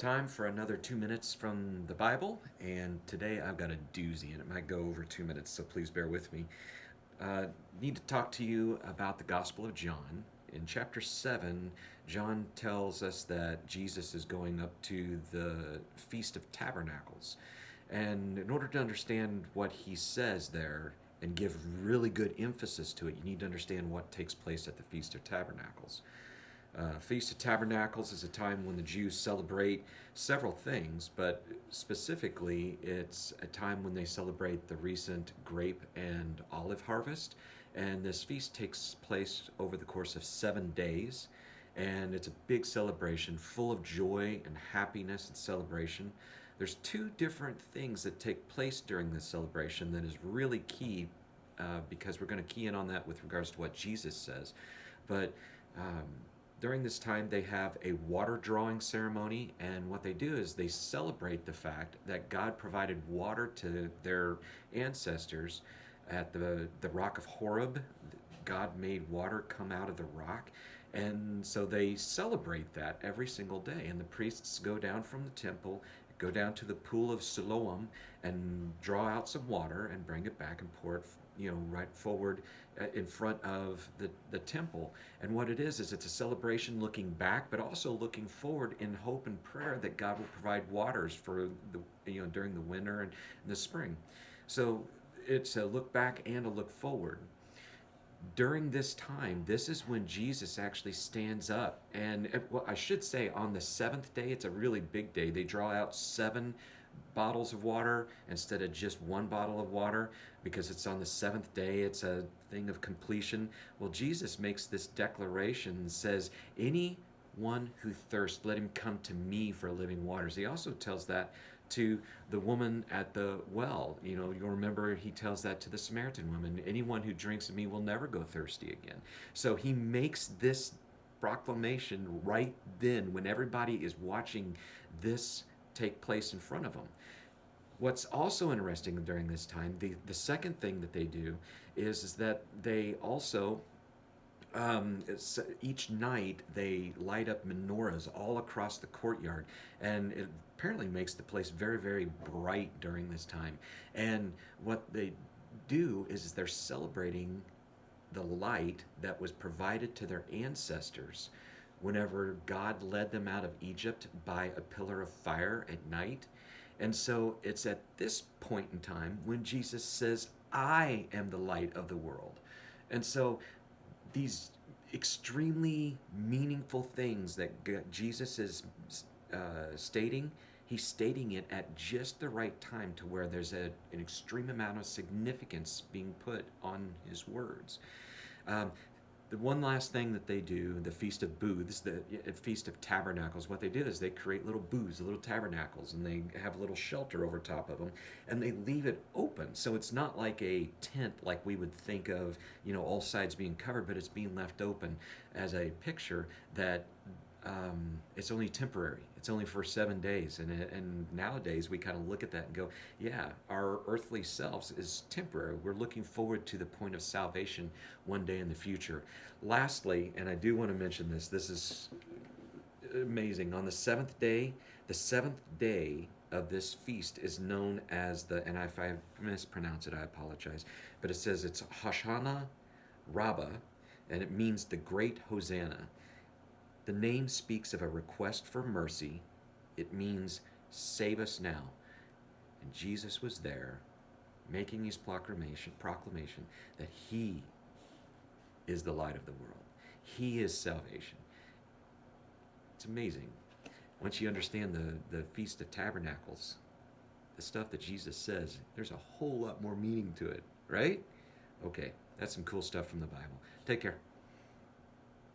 Time for another 2 minutes from the Bible, and today I've got a doozy, and it might go over 2 minutes, so please bear with me. Uh, Need to talk to you about the Gospel of John. In chapter 7, John tells us that Jesus is going up to the Feast of Tabernacles. And in order to understand what he says there and give really good emphasis to it, you need to understand what takes place at the Feast of Tabernacles. Feast of Tabernacles is a time when the Jews celebrate several things, but specifically, it's a time when they celebrate the recent grape and olive harvest. And this feast takes place over the course of 7 days. And it's a big celebration full of joy and happiness and celebration. There's two different things that take place during this celebration that is really key because we're going to key in on that with regards to what Jesus says. But um, during this time, they have a water drawing ceremony, and what they do is they celebrate the fact that God provided water to their ancestors at the rock of Horeb. God made water come out of the rock, and so they celebrate that every single day. And the priests go down from the temple, go down to the pool of Siloam, and draw out some water and bring it back and pour it, right forward in front of the temple. And what it is it's a celebration looking back, but also looking forward in hope and prayer that God will provide waters for during the winter and the spring. So it's a look back and a look forward. During this time, this is when Jesus actually stands up. And well, I should say on the seventh day, it's a really big day. They draw out 7 bottles of water instead of just 1 bottle of water because it's on the seventh day. It's a thing of completion. Well, Jesus makes this declaration and says, anyone who thirsts, let him come to me for living waters. He also tells that to the woman at the well. You'll remember he tells that to the Samaritan woman. Anyone who drinks of me will never go thirsty again. So he makes this proclamation right then when everybody is watching this take place in front of them. What's also interesting during this time, the second thing that they do is that they also each night they light up menorahs all across the courtyard, and it apparently makes the place very, very bright during this time. And what they do is they're celebrating the light that was provided to their ancestors whenever God led them out of Egypt by a pillar of fire at night. And so it's at this point in time when Jesus says, I am the light of the world. And so these extremely meaningful things that Jesus is stating, he's stating it at just the right time to where there's an extreme amount of significance being put on his words. The one last thing that they do, the Feast of Booths, the Feast of Tabernacles, what they do is they create little booths, little tabernacles, and they have a little shelter over top of them, and they leave it open. So it's not like a tent like we would think of, all sides being covered, but it's being left open as a picture that it's only temporary. It's only for 7 days. And nowadays we kind of look at that and go, yeah, our earthly selves is temporary. We're looking forward to the point of salvation one day in the future. Lastly, and I do want to mention this is amazing. On the seventh day of this feast is known as and if I mispronounce it, I apologize, but it says it's Hoshana Rabbah, and it means the great Hosanna. The name speaks of a request for mercy. It means save us now. And Jesus was there making his proclamation that he is the light of the world. He is salvation. It's amazing. Once you understand the Feast of Tabernacles, the stuff that Jesus says, there's a whole lot more meaning to it, right? Okay, that's some cool stuff from the Bible. Take care.